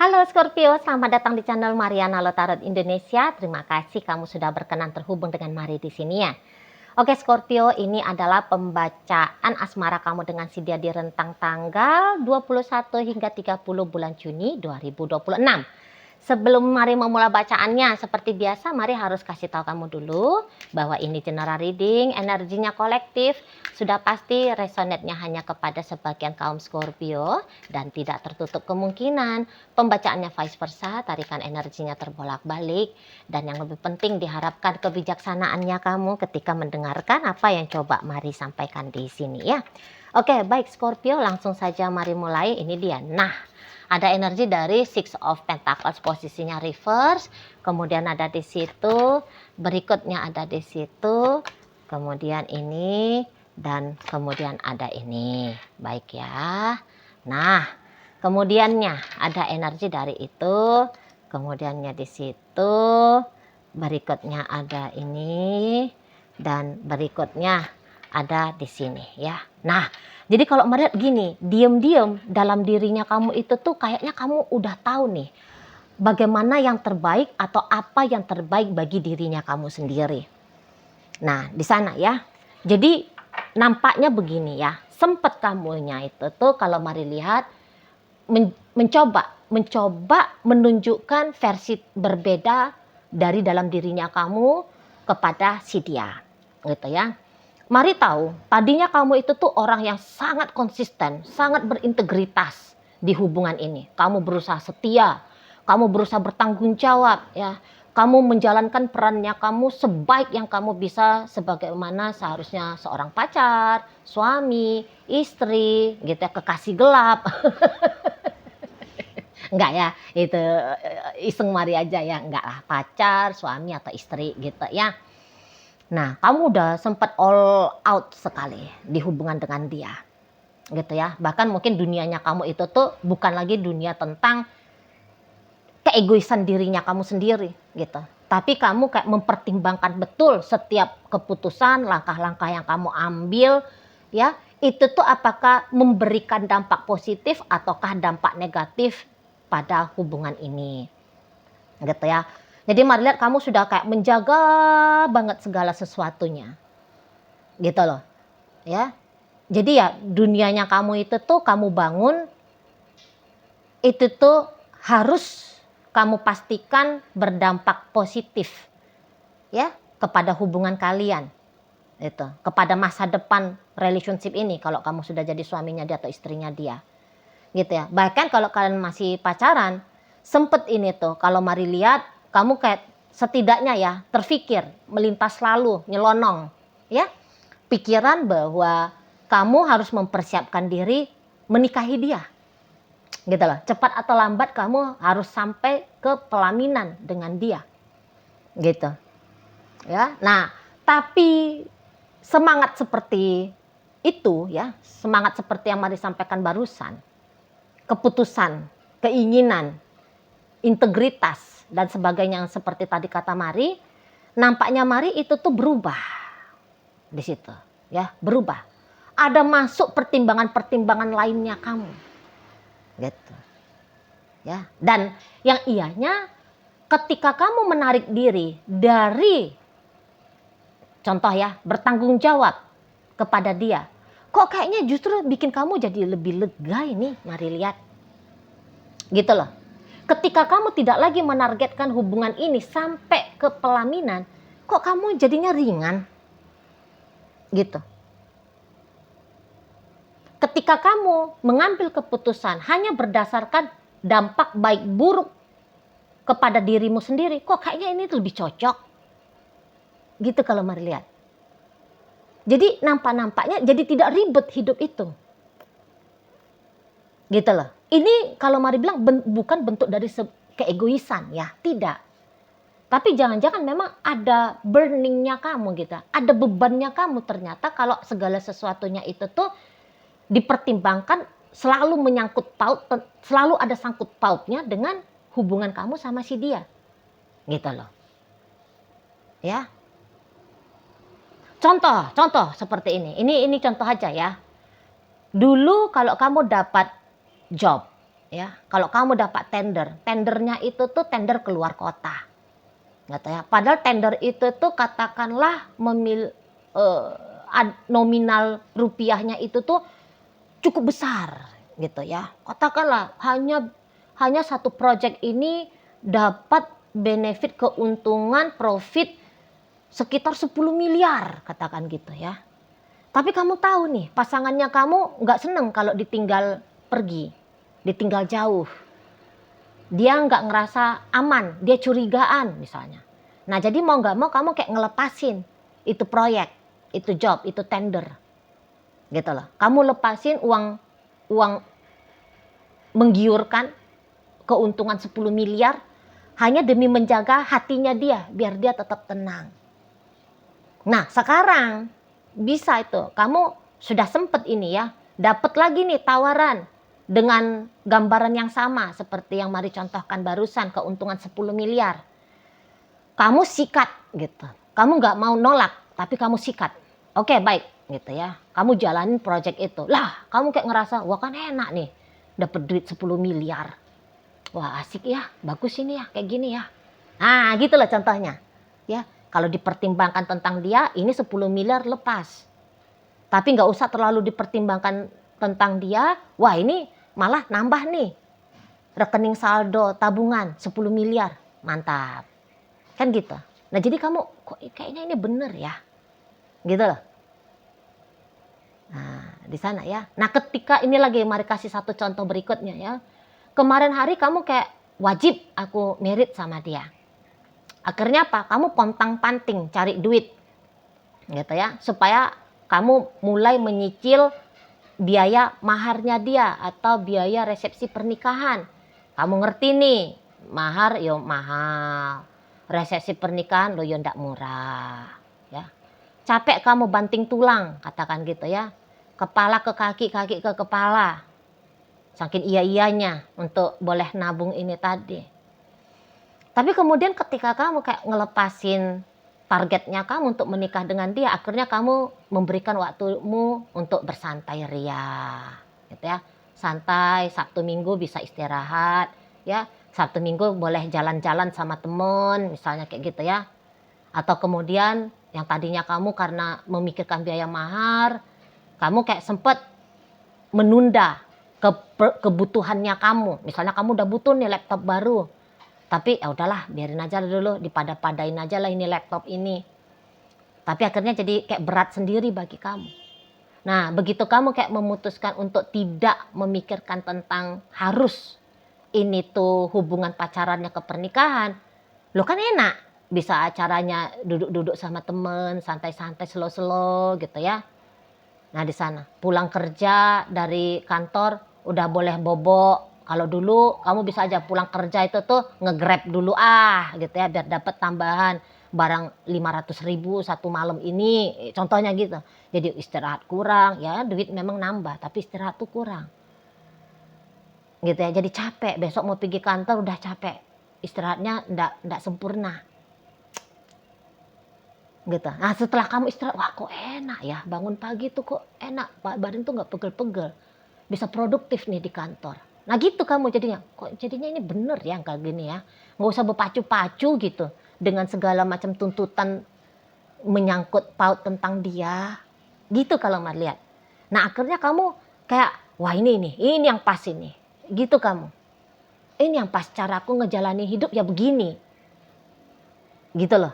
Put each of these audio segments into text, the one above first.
Halo Scorpio, selamat datang di channel Mariana Lotarot Indonesia. Terima kasih kamu sudah berkenan terhubung dengan Mari di sini ya. Oke Scorpio, ini adalah pembacaan asmara kamu dengan si dia di rentang tanggal 21 hingga 30 bulan Juni 2026. Sebelum Mari memulai bacaannya, seperti biasa Mari harus kasih tahu kamu dulu bahwa ini general reading, energinya kolektif, sudah pasti resonate-nya hanya kepada sebagian kaum Scorpio dan tidak tertutup kemungkinan pembacaannya vice versa, tarikan energinya terbolak-balik, dan yang lebih penting diharapkan kebijaksanaannya kamu ketika mendengarkan apa yang coba Mari sampaikan di sini ya. Oke, baik Scorpio, langsung saja Mari mulai. Ini dia. Nah, ada energi dari Six of Pentacles posisinya reverse, kemudian ada di situ, berikutnya ada di situ, kemudian ini, dan kemudian ada ini. Baik ya. Nah, kemudiannya ada energi dari itu, kemudiannya di situ, berikutnya ada ini, dan berikutnya ada di sini ya. Nah, jadi kalau melihat gini, diam-diam dalam dirinya kamu itu tuh kayaknya kamu udah tahu nih bagaimana yang terbaik atau apa yang terbaik bagi dirinya kamu sendiri. Nah, di sana ya. Jadi nampaknya begini ya, sempat kamunya itu tuh kalau Mari lihat mencoba menunjukkan versi berbeda dari dalam dirinya kamu kepada si dia, gitu ya. Mari tahu, tadinya kamu itu tuh orang yang sangat konsisten, sangat berintegritas di hubungan ini. Kamu berusaha setia, kamu berusaha bertanggung jawab, ya. Kamu menjalankan perannya kamu sebaik yang kamu bisa sebagaimana seharusnya seorang pacar, suami, istri, gitu ya, kekasih gelap. Enggak ya, itu iseng Mari aja ya, enggak lah, pacar, suami atau istri gitu ya. Nah, kamu udah sempat all out sekali di hubungan dengan dia, gitu ya. Bahkan mungkin dunianya kamu itu tuh bukan lagi dunia tentang keegoisan dirinya kamu sendiri, gitu. Tapi kamu kayak mempertimbangkan betul setiap keputusan, langkah-langkah yang kamu ambil, ya. Itu tuh apakah memberikan dampak positif ataukah dampak negatif pada hubungan ini, gitu ya. Jadi Mari lihat kamu sudah kayak menjaga banget segala sesuatunya, gitu loh, ya. Jadi ya dunianya kamu itu tuh kamu bangun, itu tuh harus kamu pastikan berdampak positif, ya, kepada hubungan kalian, itu, kepada masa depan relationship ini kalau kamu sudah jadi suaminya dia atau istrinya dia, gitu ya. Bahkan kalau kalian masih pacaran, sempet ini tuh kalau Mari lihat kamu kayak setidaknya ya terfikir, melintas lalu, nyelonong ya, pikiran bahwa kamu harus mempersiapkan diri menikahi dia, gitu loh. Cepat atau lambat kamu harus sampai ke pelaminan dengan dia, gitu ya. Nah, tapi semangat seperti itu ya, semangat seperti yang Mari sampaikan barusan, keputusan, keinginan, integritas dan sebagainya yang seperti tadi kata Mari, nampaknya Mari itu tuh berubah di situ, ya, berubah. Ada masuk pertimbangan-pertimbangan lainnya kamu, gitu, ya. Dan yang ianya, ketika kamu menarik diri dari, contoh ya, bertanggung jawab kepada dia, kok kayaknya justru bikin kamu jadi lebih lega ini, Mari lihat, gitu loh. Ketika kamu tidak lagi menargetkan hubungan ini sampai ke pelaminan, kok kamu jadinya ringan, gitu. Ketika kamu mengambil keputusan hanya berdasarkan dampak baik buruk kepada dirimu sendiri, kok kayaknya ini lebih cocok, gitu kalau Mari lihat. Jadi nampaknya jadi tidak ribet hidup itu, gitu loh. Ini kalau Mari bilang bukan bentuk dari keegoisan ya, tidak. Tapi jangan-jangan memang ada burningnya kamu gitu, ada bebannya kamu ternyata kalau segala sesuatunya itu tuh dipertimbangkan, selalu menyangkut paut, selalu ada sangkut pautnya dengan hubungan kamu sama si dia, gitu loh, ya. Contoh seperti ini contoh aja ya. Dulu kalau kamu dapat job, ya. Kalau kamu dapat tender, tendernya itu tuh tender keluar kota, gitu ya. Padahal tender itu tuh katakanlah nominal rupiahnya itu tuh cukup besar, gitu ya. Katakanlah hanya satu project ini dapat benefit keuntungan profit sekitar 10 miliar, katakan gitu ya. Tapi kamu tahu nih, pasangannya kamu nggak seneng kalau ditinggal pergi, ditinggal jauh. Dia nggak ngerasa aman, dia curigaan misalnya. Nah jadi mau nggak mau kamu kayak ngelepasin itu proyek, itu job, itu tender, gitu loh. Kamu lepasin uang menggiurkan keuntungan 10 miliar hanya demi menjaga hatinya dia, biar dia tetap tenang. Nah sekarang bisa itu, kamu sudah sempet ini ya, dapat lagi nih tawaran dengan gambaran yang sama seperti yang Mari contohkan barusan, keuntungan 10 miliar. Kamu sikat gitu, kamu nggak mau nolak, tapi kamu sikat. Oke baik gitu ya, kamu jalanin project itu. Lah kamu kayak ngerasa, wah kan enak nih, dapat duit 10 miliar. Wah asik ya, bagus ini ya, kayak gini ya. Nah gitu loh contohnya. Ya, kalau dipertimbangkan tentang dia, ini 10 miliar lepas. Tapi nggak usah terlalu dipertimbangkan tentang dia, wah ini malah nambah nih. Rekening saldo tabungan 10 miliar, mantap. Kan gitu. Nah jadi kamu, kok kayaknya ini bener ya. Gitu loh. Nah di sana ya. Nah ketika ini lagi, mari kasih satu contoh berikutnya ya. Kemarin hari kamu kayak wajib aku merit sama dia. Akhirnya apa? Kamu pontang-panting cari duit, gitu ya, supaya kamu mulai menyicil biaya maharnya dia atau biaya resepsi pernikahan. Kamu ngerti nih, mahar yo mahal, resepsi pernikahan lo yo ndak murah, ya. Capek kamu banting tulang, katakan gitu ya, kepala ke kaki, kaki ke kepala, saking iya-iyanya untuk boleh nabung ini tadi. Tapi kemudian ketika kamu kayak ngelepasin targetnya kamu untuk menikah dengan dia, akhirnya kamu memberikan waktumu untuk bersantai ria, gitu ya. Santai, Sabtu Minggu bisa istirahat, ya. Sabtu Minggu boleh jalan-jalan sama temen, misalnya kayak gitu ya. Atau kemudian yang tadinya kamu karena memikirkan biaya mahar, kamu kayak sempet menunda kebutuhannya kamu. Misalnya kamu udah butuh nih laptop baru, tapi ya udahlah biarin aja dulu, dipada-padain aja lah ini laptop ini. Tapi akhirnya jadi kayak berat sendiri bagi kamu. Nah begitu kamu kayak memutuskan untuk tidak memikirkan tentang harus ini tuh hubungan pacarannya ke pernikahan, lo kan enak, bisa acaranya duduk-duduk sama temen, santai-santai, slow-slow gitu ya. Nah di sana pulang kerja dari kantor udah boleh bobok. Kalau dulu kamu bisa aja pulang kerja itu tuh nge-grab dulu gitu ya, biar dapat tambahan barang 500.000 satu malam ini, contohnya gitu. Jadi istirahat kurang ya, duit memang nambah tapi istirahat tuh kurang, gitu ya. Jadi capek, besok mau pergi kantor udah capek, istirahatnya ndak sempurna, gitu. Nah setelah kamu istirahat, wah kok enak ya, bangun pagi tuh kok enak, badan tuh nggak pegel-pegel, bisa produktif nih di kantor. Nah gitu kamu jadinya, kok jadinya ini bener ya kayak gini ya, nggak usah berpacu-pacu gitu dengan segala macam tuntutan menyangkut paut tentang dia, gitu kalau Mar lihat. Nah akhirnya kamu kayak, wah ini yang pas ini, gitu kamu. Ini yang pas caraku ngejalani hidup ya begini, gitu loh.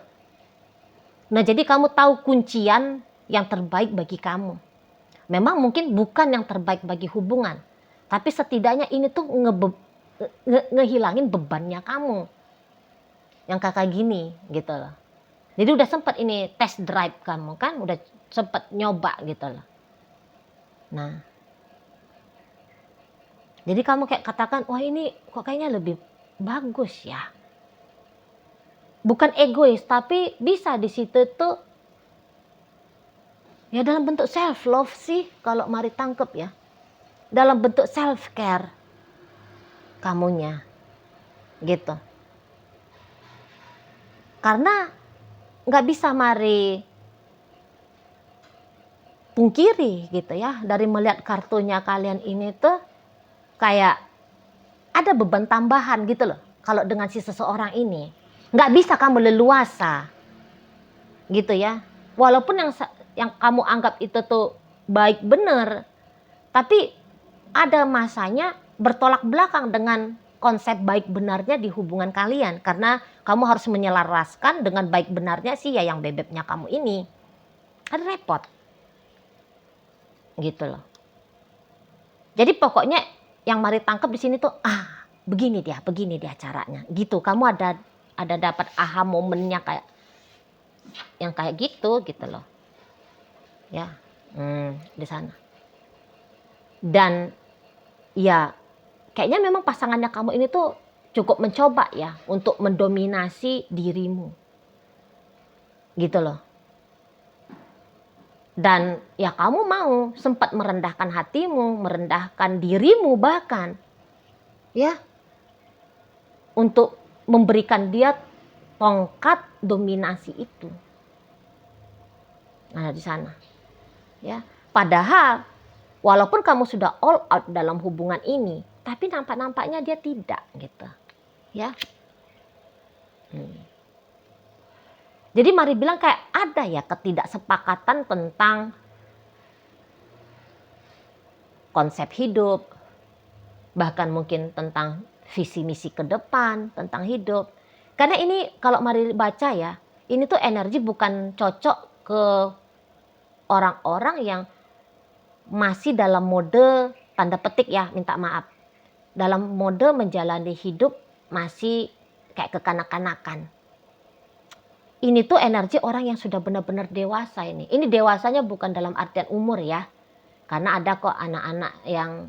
Nah jadi kamu tahu kuncian yang terbaik bagi kamu. Memang mungkin bukan yang terbaik bagi hubungan, tapi setidaknya ini tuh ngehilangin bebannya kamu yang kakak gini, gitu loh. Jadi udah sempet ini test drive kamu kan, udah sempet nyoba gitu loh. Nah jadi kamu kayak katakan, wah ini kok kayaknya lebih bagus ya. Bukan egois, tapi bisa di situ tuh ya dalam bentuk self love sih kalau Mari tangkep ya. Dalam bentuk self care kamunya, gitu. Karena nggak bisa Mari pungkiri gitu ya, dari melihat kartunya kalian ini tuh kayak ada beban tambahan gitu loh. Kalau dengan si seseorang ini, nggak bisa kamu leluasa, gitu ya. Walaupun yang kamu anggap itu tuh baik bener, tapi ada masanya bertolak belakang dengan konsep baik benarnya di hubungan kalian. Karena kamu harus menyelaraskan dengan baik benarnya si yang bebeknya kamu ini. Kan repot. Gitu loh. Jadi pokoknya yang mari tangkap di sini tuh, begini dia caranya. Gitu. Kamu ada dapat aha momennya kayak yang kayak gitu loh. Ya. Di sana. Dan ya kayaknya memang pasangannya kamu ini tuh cukup mencoba ya untuk mendominasi dirimu. Gitu loh. Dan ya kamu mau sempat merendahkan hatimu, merendahkan dirimu bahkan. Ya. Untuk memberikan dia tongkat dominasi itu. Nah, di sana. Ya. Padahal walaupun kamu sudah all out dalam hubungan ini, tapi nampaknya dia tidak gitu. Ya. Jadi mari bilang kayak ada ya ketidaksepakatan tentang konsep hidup, bahkan mungkin tentang visi misi ke depan, tentang hidup. Karena ini kalau mari baca ya, ini tuh energi bukan cocok ke orang-orang yang masih dalam mode tanda petik ya, minta maaf. Dalam mode menjalani hidup masih kayak kekanak-kanakan. Ini tuh energi orang yang sudah benar-benar dewasa ini. Ini dewasanya bukan dalam artian umur ya. Karena ada kok anak-anak yang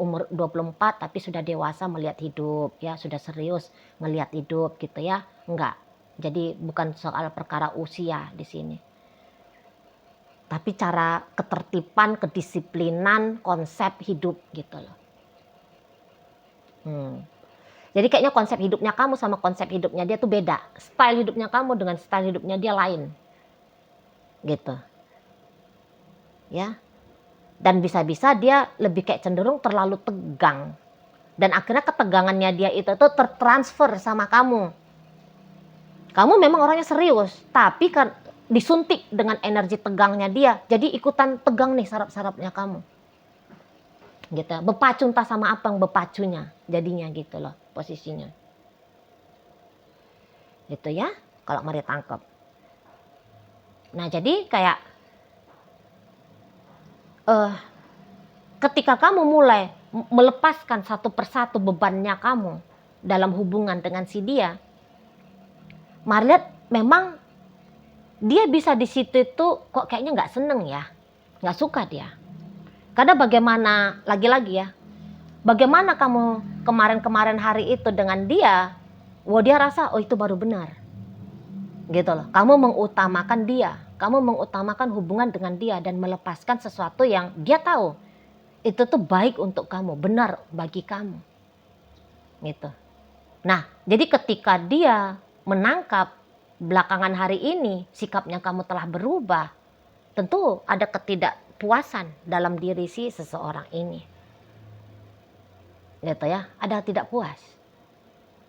umur 24 tapi sudah dewasa melihat hidup ya, sudah serius melihat hidup gitu ya. Enggak. Jadi bukan soal perkara usia di sini. Tapi cara ketertiban, kedisiplinan, konsep hidup gitu loh. Jadi kayaknya konsep hidupnya kamu sama konsep hidupnya dia tuh beda. Style hidupnya kamu dengan style hidupnya dia lain. Gitu. Ya. Dan bisa-bisa dia lebih kayak cenderung terlalu tegang. Dan akhirnya ketegangannya dia itu tuh tertransfer sama kamu. Kamu memang orangnya serius, tapi kan disuntik dengan energi tegangnya dia. Jadi ikutan tegang nih saraf-sarafnya kamu. Gitu. Bepacu entah sama apa yang bepacunya. Jadinya gitu loh posisinya. Gitu ya, kalau mari tangkap. Nah, jadi kayak ketika kamu mulai melepaskan satu persatu bebannya kamu dalam hubungan dengan si dia, mari lihat memang dia bisa di situ tuh kok kayaknya nggak seneng ya, nggak suka dia. Karena bagaimana lagi-lagi ya, bagaimana kamu kemarin-kemarin hari itu dengan dia, dia rasa itu baru benar. Gitu loh. Kamu mengutamakan dia, kamu mengutamakan hubungan dengan dia dan melepaskan sesuatu yang dia tahu itu tuh baik untuk kamu, benar bagi kamu. Gitu. Nah, jadi ketika dia menangkap belakangan hari ini sikapnya kamu telah berubah, tentu ada ketidakpuasan dalam diri si seseorang ini. Gitu ya, ada tidak puas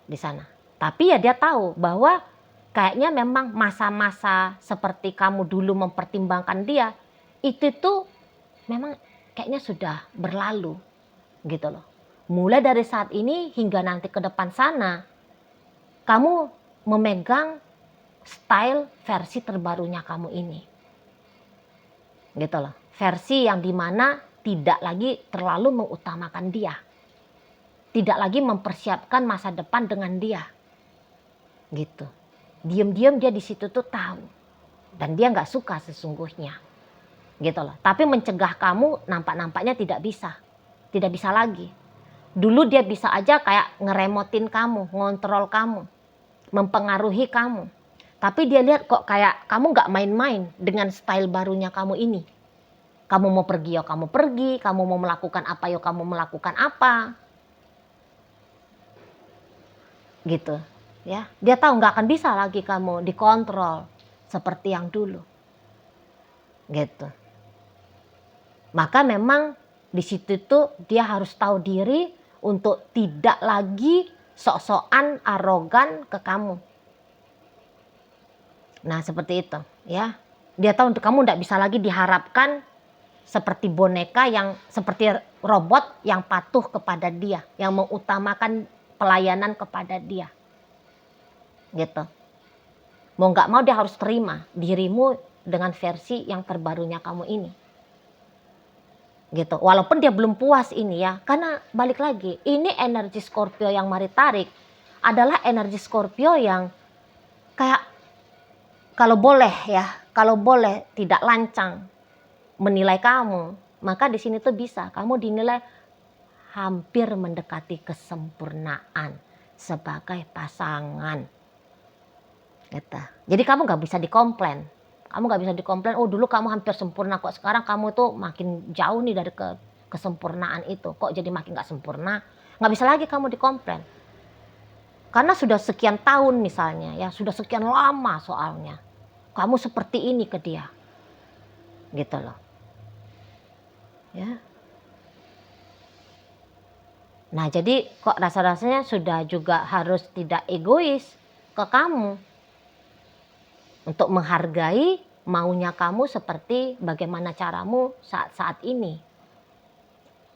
di sana. Tapi ya dia tahu bahwa kayaknya memang masa-masa seperti kamu dulu mempertimbangkan dia, itu tuh memang kayaknya sudah berlalu gitu loh. Mulai dari saat ini hingga nanti ke depan sana, kamu memegang style versi terbarunya kamu ini. Gitu loh. Versi yang dimana tidak lagi terlalu mengutamakan dia. Tidak lagi mempersiapkan masa depan dengan dia. Gitu. Diam-diam dia di situ tuh tahu. Dan dia nggak suka sesungguhnya. Gitu loh. Tapi mencegah kamu nampak-nampaknya tidak bisa. Tidak bisa lagi. Dulu dia bisa aja kayak ngeremotin kamu, ngontrol kamu, mempengaruhi kamu. Tapi dia lihat kok kayak kamu nggak main-main dengan style barunya kamu ini. Kamu mau pergi ya kamu pergi, kamu mau melakukan apa ya kamu melakukan apa. Gitu ya. Dia tahu nggak akan bisa lagi kamu dikontrol seperti yang dulu. Gitu. Maka memang di situ tuh dia harus tahu diri untuk tidak lagi sok-sokan arogan ke kamu. Nah seperti itu ya. Dia tahu kamu tidak bisa lagi diharapkan seperti boneka yang seperti robot yang patuh kepada dia, yang mengutamakan pelayanan kepada dia. Gitu. Mau nggak mau dia harus terima dirimu dengan versi yang terbarunya kamu ini. Gitu. Walaupun dia belum puas ini ya, karena balik lagi, ini energi Scorpio yang Mari tarik adalah energi Scorpio yang kayak kalau boleh tidak lancang menilai kamu, maka di sini tuh bisa kamu dinilai hampir mendekati kesempurnaan sebagai pasangan. Gitu. Jadi kamu nggak bisa dikomplain. Kamu nggak bisa dikomplain, oh dulu kamu hampir sempurna kok, sekarang kamu tuh makin jauh nih dari kesempurnaan itu. Kok jadi makin nggak sempurna? Nggak bisa lagi kamu dikomplain. Karena sudah sekian tahun misalnya, ya sudah sekian lama soalnya. Kamu seperti ini ke dia. Gitu loh. Ya. Nah jadi kok rasa-rasanya sudah juga harus tidak egois ke kamu. Untuk menghargai maunya kamu seperti bagaimana caramu saat-saat ini.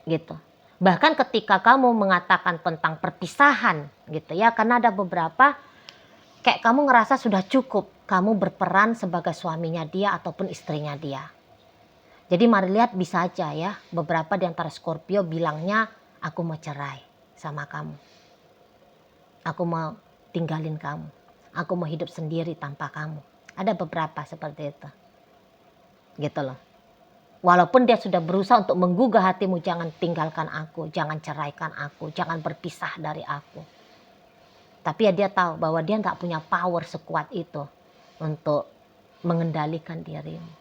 Gitu. Bahkan ketika kamu mengatakan tentang perpisahan gitu ya, karena ada beberapa kayak kamu ngerasa sudah cukup kamu berperan sebagai suaminya dia ataupun istrinya dia. Jadi mari lihat, bisa aja ya beberapa di antara Scorpio bilangnya aku mau cerai sama kamu. Aku mau tinggalin kamu. Aku mau hidup sendiri tanpa kamu. Ada beberapa seperti itu. Gitu loh. Walaupun dia sudah berusaha untuk menggugah hatimu, jangan tinggalkan aku, jangan ceraikan aku, jangan berpisah dari aku. Tapi ya dia tahu bahwa dia nggak punya power sekuat itu untuk mengendalikan dirimu.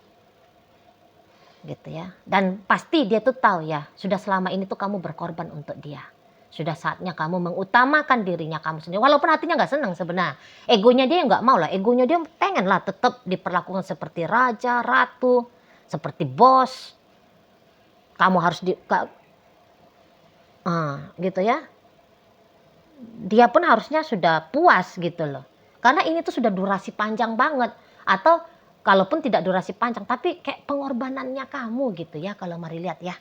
Gitu ya. Dan pasti dia tuh tahu ya, sudah selama ini tuh kamu berkorban untuk dia. Sudah saatnya kamu mengutamakan dirinya kamu sendiri. Walaupun hatinya nggak senang sebenarnya. Egonya dia nggak mau lah. Egonya dia pengen lah tetap diperlakukan seperti raja, ratu, seperti bos. Kamu harus gitu ya. Dia pun harusnya sudah puas gitu loh. Karena ini tuh sudah durasi panjang banget. Atau kalaupun tidak durasi panjang, tapi kayak pengorbanannya kamu gitu ya. Kalau mari lihat ya.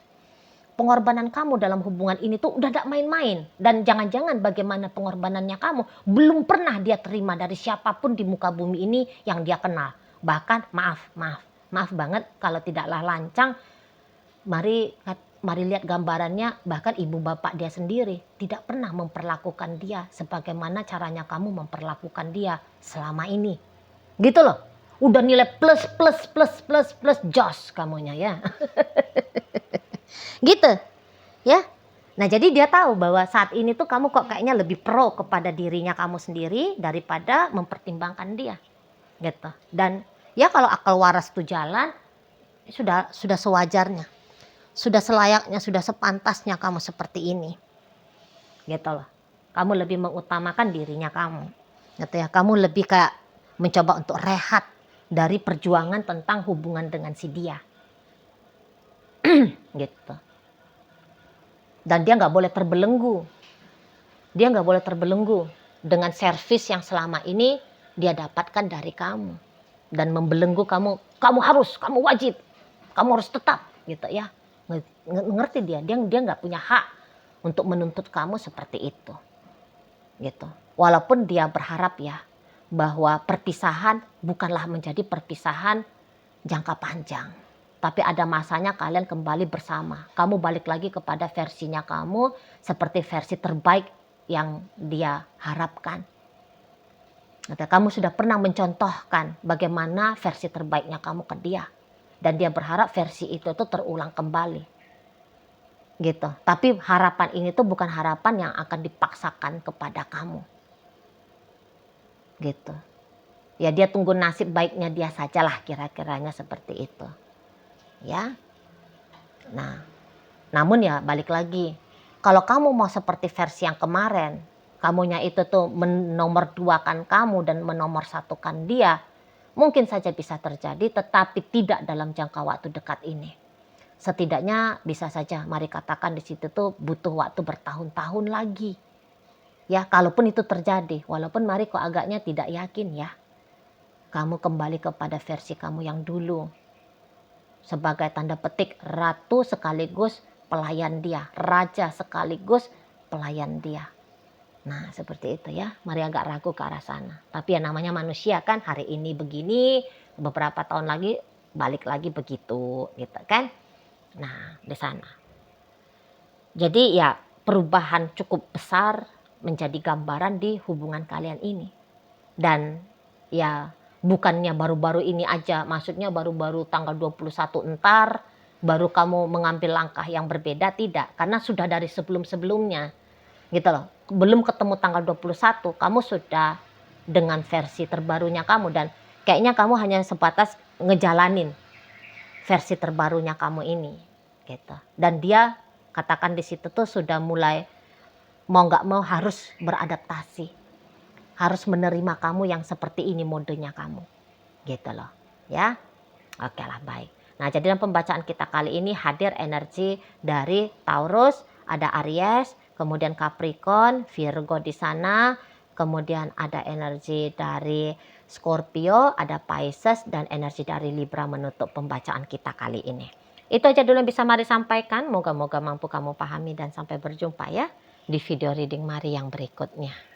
Pengorbanan kamu dalam hubungan ini tuh udah gak main-main. Dan jangan-jangan bagaimana pengorbanannya kamu belum pernah dia terima dari siapapun di muka bumi ini yang dia kenal. Bahkan maaf banget kalau tidaklah lancang. Mari lihat gambarannya, bahkan ibu bapak dia sendiri tidak pernah memperlakukan dia sebagaimana caranya kamu memperlakukan dia selama ini. Gitu loh. Udah nilai plus jos kamunya ya. Gitu ya. Nah jadi dia tahu bahwa saat ini tuh kamu kok kayaknya lebih pro kepada dirinya kamu sendiri daripada mempertimbangkan dia gitu. Dan ya kalau akal waras itu jalan, sudah sewajarnya, sudah selayaknya, sudah sepantasnya kamu seperti ini gitu loh. Kamu lebih mengutamakan dirinya kamu gitu ya. Kamu lebih kayak mencoba untuk rehat dari perjuangan tentang hubungan dengan si dia gitu. Dan dia nggak boleh terbelenggu. Dia nggak boleh terbelenggu dengan servis yang selama ini dia dapatkan dari kamu. Dan membelenggu kamu harus, kamu wajib, kamu harus tetap gitu ya. Ngerti dia nggak punya hak untuk menuntut kamu seperti itu. Gitu. Walaupun dia berharap ya bahwa perpisahan bukanlah menjadi perpisahan jangka panjang. Tapi ada masanya kalian kembali bersama. Kamu balik lagi kepada versinya kamu seperti versi terbaik yang dia harapkan. Kamu sudah pernah mencontohkan bagaimana versi terbaiknya kamu ke dia. Dan dia berharap versi itu tuh terulang kembali. Gitu. Tapi harapan ini tuh bukan harapan yang akan dipaksakan kepada kamu. Gitu. Ya dia tunggu nasib baiknya dia sajalah, kira-kiranya seperti itu. Ya. Nah, namun ya balik lagi, kalau kamu mau seperti versi yang kemarin, kamunya itu tuh menomorduakan kamu dan menomorsatukan dia, mungkin saja bisa terjadi, tetapi tidak dalam jangka waktu dekat ini. Setidaknya bisa saja mari katakan di situ tuh butuh waktu bertahun-tahun lagi. Ya, kalaupun itu terjadi, walaupun mari kok agaknya tidak yakin ya. Kamu kembali kepada versi kamu yang dulu. Sebagai tanda petik ratu sekaligus pelayan dia, raja sekaligus pelayan dia. Nah, seperti itu ya. Mari agak ragu ke arah sana. Tapi ya namanya manusia kan, hari ini begini, beberapa tahun lagi balik lagi begitu, gitu kan. Nah, di sana. Jadi ya perubahan cukup besar menjadi gambaran di hubungan kalian ini. Dan ya bukannya baru-baru ini aja, maksudnya baru-baru tanggal 21 entar baru kamu mengambil langkah yang berbeda, tidak. Karena sudah dari sebelum-sebelumnya gitu loh. Belum ketemu tanggal 21 kamu sudah dengan versi terbarunya kamu, dan kayaknya kamu hanya sebatas ngejalanin versi terbarunya kamu ini gitu. Dan dia katakan di situ tuh sudah mulai mau nggak mau harus beradaptasi, harus menerima kamu yang seperti ini modenya kamu gitu loh ya. Oke lah, baik. Nah, jadi dalam pembacaan kita kali ini hadir energi dari Taurus, ada Aries, kemudian Capricorn, Virgo di sana, kemudian ada energi dari Scorpio, ada Pisces, dan energi dari Libra menutup pembacaan kita kali ini. Itu aja dulu yang bisa Mari sampaikan. Moga-moga mampu kamu pahami, dan sampai berjumpa ya di video reading Mari yang berikutnya.